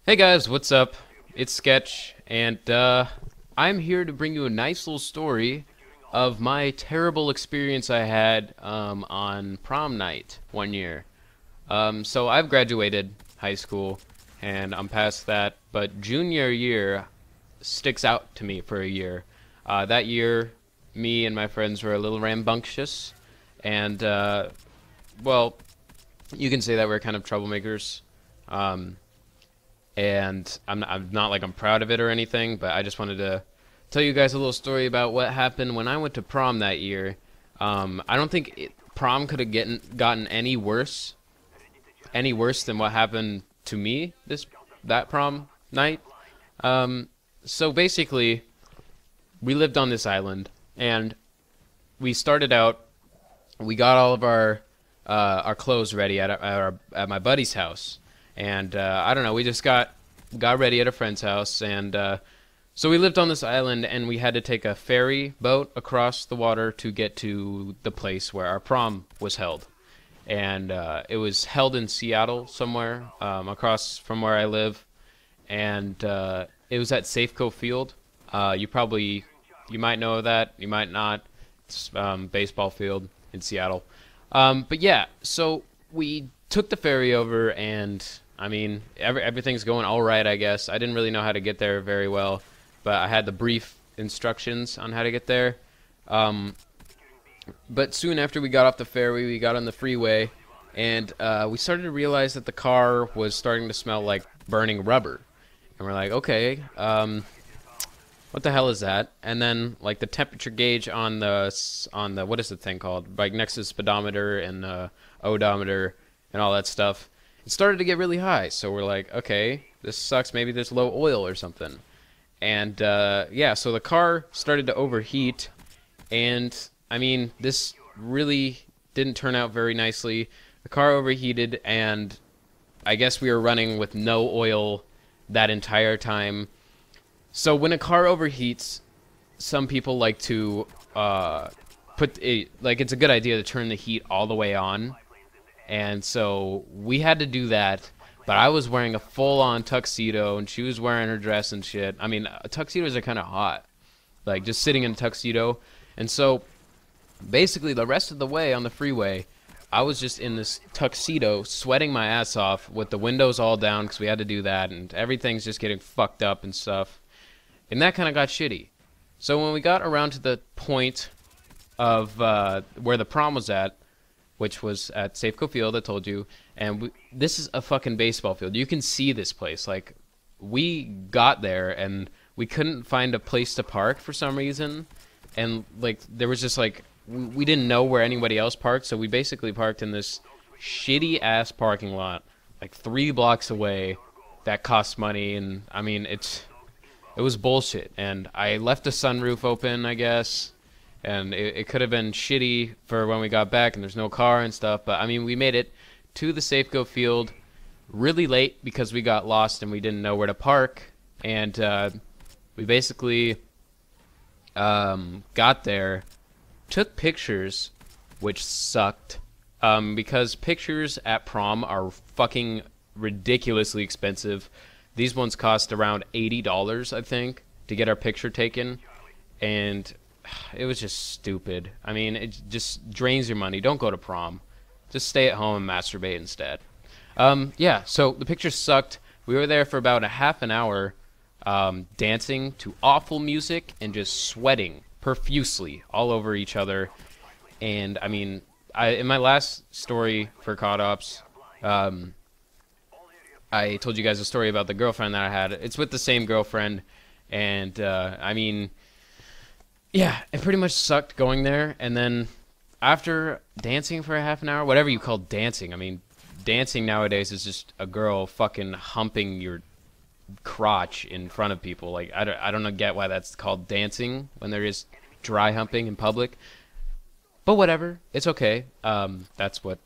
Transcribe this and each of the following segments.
Hey guys, what's up? It's Sketch, and I'm here to bring you a nice little story of my terrible experience I had on prom night one year. So I've graduated high school, and I'm past that, but junior year sticks out to me for a year. That year, me and my friends were a little rambunctious, and well, you can say that we're kind of troublemakers. And I'm not like I'm proud of it or anything, but I just wanted to tell you guys a little story about what happened when I went to prom that year. I don't think prom could have gotten any worse than what happened to me that prom night. So basically, we lived on this island, and we started out. We got all of our clothes ready at my buddy's house. And I don't know, we just got ready at a friend's house, and so we lived on this island, and we had to take a ferry boat across the water to get to the place where our prom was held. And it was held in Seattle somewhere, across from where I live, and it was at Safeco Field. You might know of that, you might not. It's baseball field in Seattle. But yeah, so we took the ferry over, and I mean, everything's going all right, I guess. I didn't really know how to get there very well, but I had the brief instructions on how to get there. But soon after we got off the ferry, we got on the freeway, and we started to realize that the car was starting to smell like burning rubber. And we're like, okay, what the hell is that? And then, like, the temperature gauge on the what is the thing called? Like, next to the speedometer and odometer and all that stuff, it started to get really high. So we're like, okay, this sucks. Maybe there's low oil or something. And yeah, so the car started to overheat, and I mean, this really didn't turn out very nicely. The car overheated, and I guess we were running with no oil that entire time. So when a car overheats, some people like to it's a good idea to turn the heat all the way on. And so we had to do that, but I was wearing a full-on tuxedo, and she was wearing her dress and shit. I mean, tuxedos are kind of hot, like just sitting in a tuxedo. And so basically the rest of the way on the freeway, I was just in this tuxedo, sweating my ass off with the windows all down because we had to do that, and everything's just getting fucked up and stuff. And that kind of got shitty. So when we got around to the point of where the prom was at, which was at Safeco Field, I told you, and this is a fucking baseball field. You can see this place. Like, we got there, and we couldn't find a place to park for some reason, and, like, there was just, like, we didn't know where anybody else parked, so we basically parked in this shitty-ass parking lot, like, 3 blocks away, that cost money, and, I mean, it was bullshit, and I left the sunroof open, I guess. And it could have been shitty for when we got back and there's no car and stuff. But, I mean, we made it to the Safeco Field really late because we got lost and we didn't know where to park. And we basically got there, took pictures, which sucked. Because pictures at prom are fucking ridiculously expensive. These ones cost around $80, I think, to get our picture taken. And it was just stupid. I mean, it just drains your money. Don't go to prom. Just stay at home and masturbate instead. Yeah, so the pictures sucked. We were there for about a half an hour, dancing to awful music and just sweating profusely all over each other. And, I mean, in my last story for Caught Ops, I told you guys a story about the girlfriend that I had. It's with the same girlfriend, and, I mean, yeah, it pretty much sucked going there. And then after dancing for a half an hour, whatever you call dancing, I mean, dancing nowadays is just a girl fucking humping your crotch in front of people. Like, I don't get why that's called dancing when there is dry humping in public. But whatever, it's okay. That's what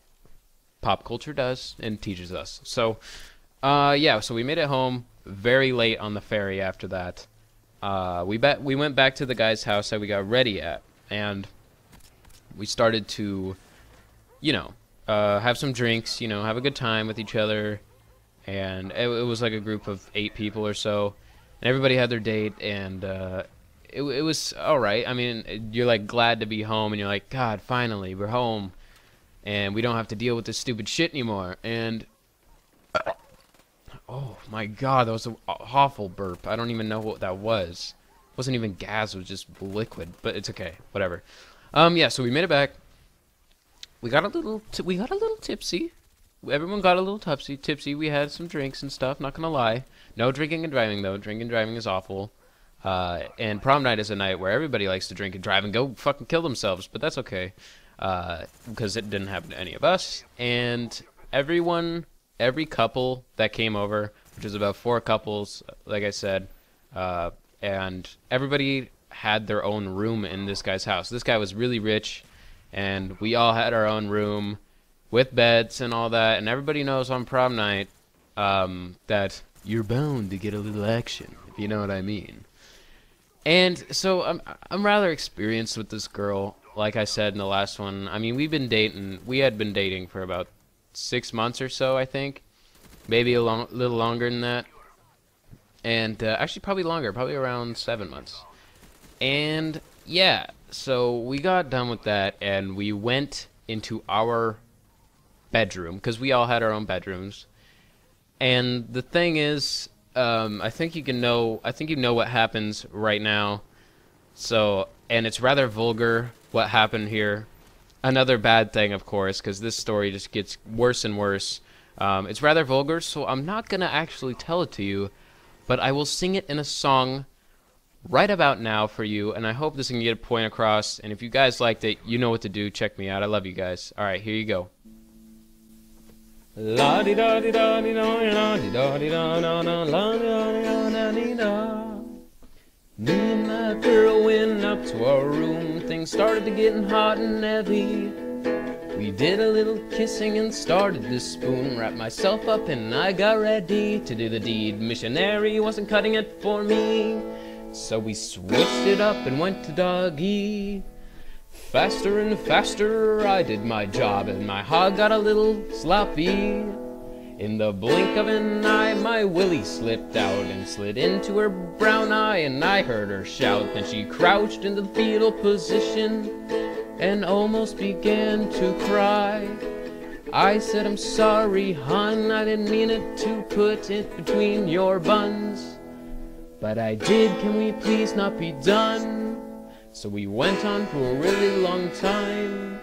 pop culture does and teaches us. So, yeah, so we made it home very late on the ferry after that. We went back to the guy's house that we got ready at, and we started to you know, have some drinks, have a good time with each other. And it was like a group of 8 people or so, and everybody had their date, and it was all right. I mean, you're like glad to be home, and you're like, God, finally, we're home, and we don't have to deal with this stupid shit anymore. And oh my God, that was an awful burp. I don't even know what that was. It wasn't even gas; it was just liquid. But it's okay, whatever. Yeah. So we made it back. We got a little tipsy. Everyone got a little tipsy. We had some drinks and stuff. Not gonna lie. No drinking and driving though. Drinking and driving is awful. And prom night is a night where everybody likes to drink and drive and go fucking kill themselves. But that's okay, because it didn't happen to any of us. And every couple that came over, which was about 4 couples, like I said, and everybody had their own room in this guy's house. This guy was really rich, and we all had our own room with beds and all that. And everybody knows on prom night that you're bound to get a little action, if you know what I mean. And so I'm rather experienced with this girl. Like I said in the last one, I mean, we had been dating for about 6 months or so, I think. Maybe a little longer than that. And actually probably longer, probably around 7 months. And yeah, so we got done with that, and we went into our bedroom, because we all had our own bedrooms. And the thing is, I think you know what happens right now. So, and it's rather vulgar what happened here. Another bad thing, of course, because this story just gets worse and worse. It's rather vulgar, so I'm not gonna actually tell it to you, but I will sing it in a song right about now for you, and I hope this can get a point across. And if you guys liked it, you know what to do. Check me out. I love you guys. All right, here you go. La di da di da di da la di da di da da da la di da da di da. Me and my girl went up to our room. Things started to getting hot and heavy. We did a little kissing and started to spoon. Wrapped myself up and I got ready to do the deed. Missionary wasn't cutting it for me, so we switched it up and went to doggy. Faster and faster I did my job, and my hog got a little sloppy. In the blink of an eye my willy slipped out and slid into her brown eye, and I heard her shout. Then she crouched into the fetal position and almost began to cry. I said, I'm sorry, hon, I didn't mean it to put it between your buns, but I did, can we please not be done? So we went on for a really long time.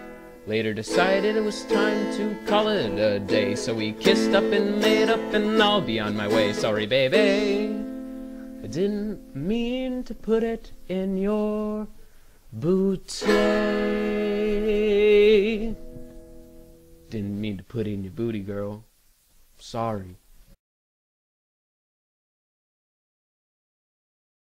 Later decided it was time to call it a day. So we kissed up and made up, and I'll be on my way. Sorry, baby, I didn't mean to put it in your booty. Didn't mean to put it in your booty, girl. Sorry.